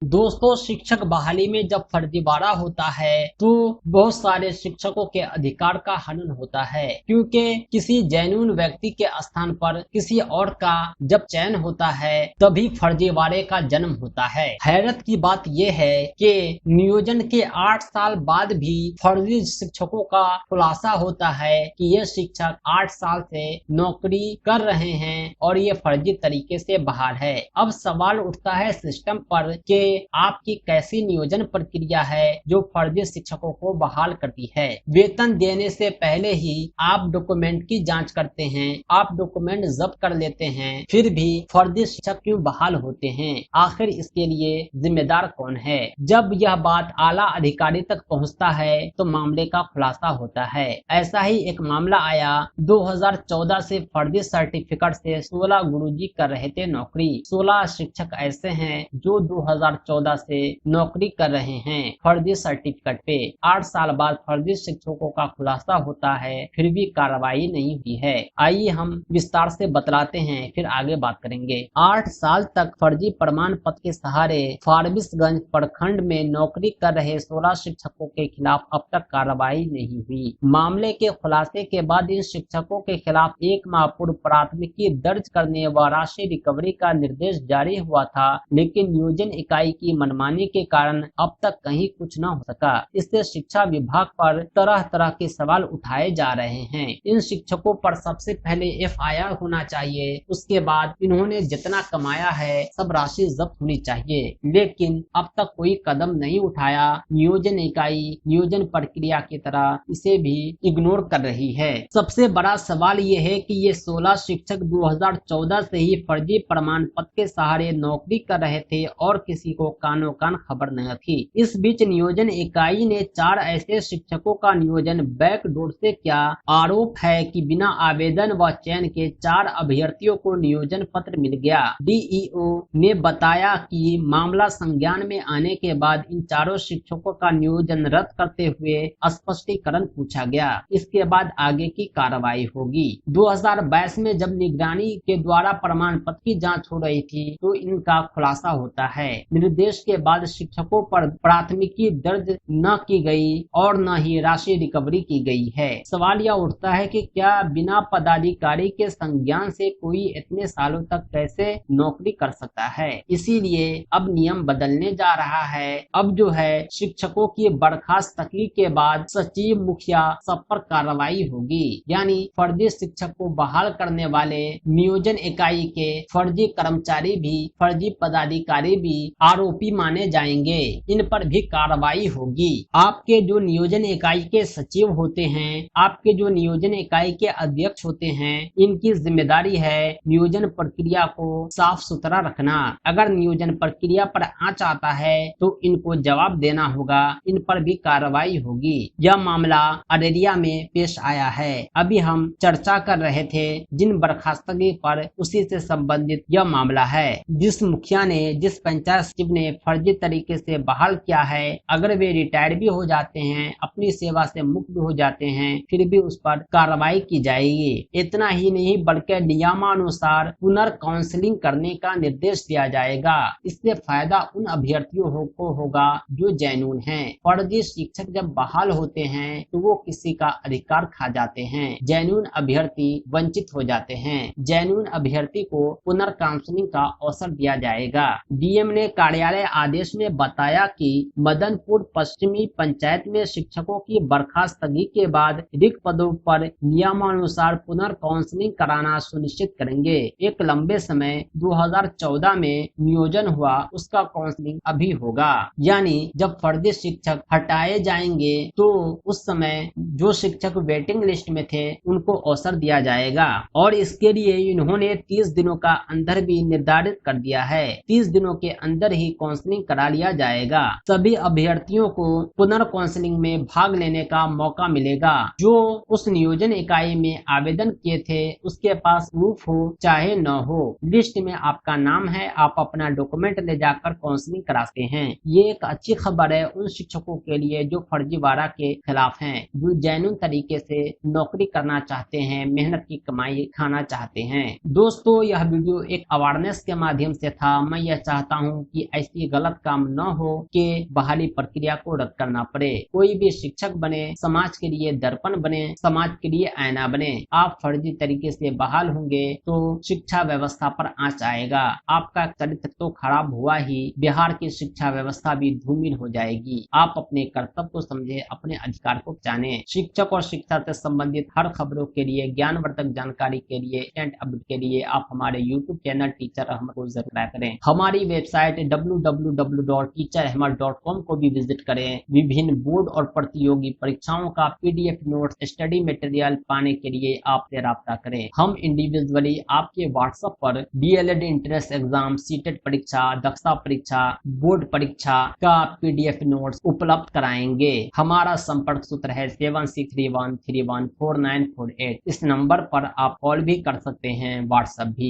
दोस्तों, शिक्षक बहाली में जब फर्जीवाड़ा होता है तो बहुत सारे शिक्षकों के अधिकार का हनन होता है, क्योंकि किसी जेन्युइन व्यक्ति के स्थान पर किसी और का जब चयन होता है तभी फर्जीवाड़े का जन्म होता है। हैरत की बात यह है कि नियोजन के 8 साल बाद भी फर्जी शिक्षकों का खुलासा होता है कि ये शिक्षक 8 साल से नौकरी कर रहे हैं और ये फर्जी तरीके से बहाल है। अब सवाल उठता है सिस्टम पर कि आपकी कैसी नियोजन प्रक्रिया है जो फर्जी शिक्षकों को बहाल करती है। वेतन देने से पहले ही आप डॉक्यूमेंट की जांच करते हैं, आप डॉक्यूमेंट जब्त कर लेते हैं, फिर भी फर्जी शिक्षक क्यों बहाल होते हैं? आखिर इसके लिए जिम्मेदार कौन है? जब यह बात आला अधिकारी तक पहुंचता है तो मामले का खुलासा होता है। ऐसा ही एक मामला आया 2014 से फर्जी सर्टिफिकेट से 16 गुरुजी कर रहे थे नौकरी। 16 शिक्षक ऐसे हैं जो 2014 से नौकरी कर रहे हैं फर्जी सर्टिफिकेट पे। 8 साल बाद फर्जी शिक्षकों का खुलासा होता है, फिर भी कार्रवाई नहीं हुई है। आइए हम विस्तार से बतलाते हैं, फिर आगे बात करेंगे। 8 साल तक फर्जी प्रमाण पत्र के सहारे फारबिसगंज प्रखंड में नौकरी कर रहे 16 शिक्षकों के खिलाफ अब तक कार्रवाई नहीं हुई। मामले के खुलासे के बाद इन शिक्षकों के खिलाफ 1 माह पूर्व प्राथमिकी दर्ज करने व राशि रिकवरी का निर्देश जारी हुआ था, लेकिन नियोजन इकाई की मनमानी के कारण अब तक कहीं कुछ न हो सका। इससे शिक्षा विभाग पर तरह तरह के सवाल उठाए जा रहे हैं। इन शिक्षकों पर सबसे पहले FIR होना चाहिए, उसके बाद इन्होंने जितना कमाया है सब राशि जब्त होनी चाहिए, लेकिन अब तक कोई कदम नहीं उठाया। नियोजन इकाई नियोजन प्रक्रिया की तरह इसे भी इग्नोर कर रही है। सबसे बड़ा सवाल ये है कि ये 16 शिक्षक 2014 से ही फर्जी प्रमाण पत्र के सहारे नौकरी कर रहे थे और किसी को कानो कान खबर नहीं थी। इस बीच नियोजन इकाई ने 4 ऐसे शिक्षकों का नियोजन बैकडोर से किया। आरोप है कि बिना आवेदन व चयन के 4 अभ्यर्थियों को नियोजन पत्र मिल गया। DEO ने बताया कि मामला संज्ञान में आने के बाद इन चारों शिक्षकों का नियोजन रद्द करते हुए स्पष्टीकरण पूछा गया। इसके बाद आगे की कार्रवाई होगी। 2022 में जब निगरानी के द्वारा प्रमाण पत्र की जांच हो रही थी तो इनका खुलासा होता है। निर्देश के बाद शिक्षकों पर प्राथमिकी दर्ज न की गई और न ही राशि रिकवरी की गई है। सवाल यह उठता है कि क्या बिना पदाधिकारी के संज्ञान से कोई इतने सालों तक कैसे नौकरी कर सकता है? इसीलिए अब नियम बदलने जा रहा है। अब जो है शिक्षकों की बर्खास्तगी के बाद सचिव, मुखिया सब पर कार्रवाई होगी, यानी फर्जी शिक्षक को बहाल करने वाले नियोजन इकाई के फर्जी कर्मचारी भी, फर्जी पदाधिकारी भी आरोपी माने जाएंगे। इन पर भी कार्रवाई होगी। आपके जो नियोजन इकाई के सचिव होते हैं, आपके जो नियोजन इकाई के अध्यक्ष होते हैं, इनकी जिम्मेदारी है नियोजन प्रक्रिया को साफ सुथरा रखना। अगर नियोजन प्रक्रिया पर आंच आता है तो इनको जवाब देना होगा, इन पर भी कार्रवाई होगी। यह मामला अररिया में पेश आया है। अभी हम चर्चा कर रहे थे जिन बर्खास्तगी पर, उसी से संबंधित यह मामला है। जिस मुखिया ने, जिस पंचायत सचिव ने फर्जी तरीके से बहाल किया है, अगर वे रिटायर भी हो जाते हैं, अपनी सेवा से मुक्त भी हो जाते हैं, फिर भी उस पर कार्रवाई की जाएगी। इतना ही नहीं बल्कि नियमानुसार पुनर्काउंसलिंग करने का निर्देश दिया जाएगा। इससे फायदा उन अभ्यर्थियों को होगा जो जेन्युइन हैं। फर्जी शिक्षक जब बहाल होते हैं तो वो किसी का अधिकार खा जाते हैं। जेन्युइन अभ्यर्थी वंचित हो जाते हैं। जेन्युइन अभ्यर्थी को पुनर्काउंसलिंग का अवसर दिया जाएगा। DM ने कार्यालय आदेश में बताया कि मदनपुर पश्चिमी पंचायत में शिक्षकों की बर्खास्तगी के बाद रिक्त पदों पर नियमानुसार पुनर्काउंसलिंग कराना सुनिश्चित करेंगे। एक लंबे समय 2014 में नियोजन हुआ, उसका काउंसलिंग अभी होगा। यानी जब फर्जी शिक्षक हटाए जाएंगे तो उस समय जो शिक्षक वेटिंग लिस्ट में थे उनको अवसर दिया जाएगा। और इसके लिए इन्होंने 30 दिनों का अंदर भी निर्धारित कर दिया है। 30 दिनों के अंदर ही काउंसलिंग करा लिया जाएगा। सभी अभ्यर्थियों को पुनर्काउंसलिंग में भाग लेने का मौका मिलेगा। जो उस नियोजन इकाई में आवेदन किए थे उसके पास प्रूफ हो चाहे न हो, लिस्ट में आपका नाम है, आप अपना डॉक्यूमेंट ले जाकर काउंसलिंग कराते हैं। ये एक अच्छी खबर है उन शिक्षकों के लिए जो फर्जीवाड़ा के खिलाफ हैं, जो जेन्युइन तरीके से नौकरी करना चाहते हैं, मेहनत की कमाई खाना चाहते हैं। दोस्तों, यह वीडियो एक अवेयरनेस के माध्यम से था। मैं यह चाहता हूँ कि ऐसी गलत काम न हो कि बहाली प्रक्रिया को रद्द करना पड़े। कोई भी शिक्षक बने, समाज के लिए दर्पण बने, समाज के लिए आईना बने। आप फर्जी तरीके से बहाल होंगे तो शिक्षा व्यवस्था पर आंच आएगा। आपका चरित्र तो खराब हुआ ही, बिहार की शिक्षा व्यवस्था भी धूमिल हो जाएगी। आप अपने कर्तव्य को समझे, अपने अधिकार को जाने। शिक्षक और शिक्षा से संबंधित हर खबरों के लिए, ज्ञानवर्धक जानकारी के लिए, इंस्टेंट अपडेट के लिए आप हमारे YouTube चैनल टीचर अहमद को जरूर लाइक करें। हमारी वेबसाइट www.teacherahmad.com को भी विजिट करें। विभिन्न बोर्ड और प्रतियोगी परीक्षाओं का PDF नोट्स, स्टडी मटेरियल पाने के लिए आपसे राब्ता करें। हम इंडिविजुअली आपके व्हाट्सएप पर DLED एंट्रेंस एग्जाम, सीटेट परीक्षा, दक्षता परीक्षा, बोर्ड परीक्षा का PDF नोट्स उपलब्ध कराएंगे। हमारा संपर्क सूत्र है 7631314948। इस नंबर पर आप कॉल भी कर सकते हैं, व्हाट्सएप भी।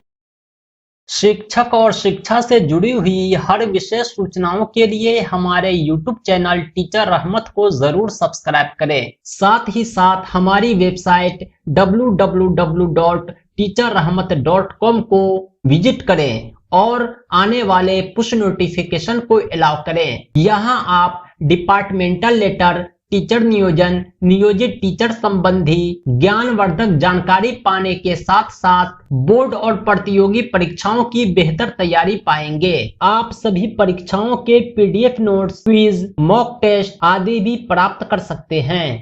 शिक्षक और शिक्षा से जुड़ी हुई हर विशेष सूचनाओं के लिए हमारे YouTube चैनल टीचर रहमत को जरूर सब्सक्राइब करें। साथ ही साथ हमारी वेबसाइट www.teacherrahmat.com को विजिट करें और आने वाले पुश नोटिफिकेशन को अलाउ करें। यहाँ आप डिपार्टमेंटल लेटर, टीचर नियोजन, नियोजित टीचर संबंधी ज्ञानवर्धक जानकारी पाने के साथ साथ बोर्ड और प्रतियोगी परीक्षाओं की बेहतर तैयारी पाएंगे। आप सभी परीक्षाओं के PDF notes, quiz, mock test आदि भी प्राप्त कर सकते हैं।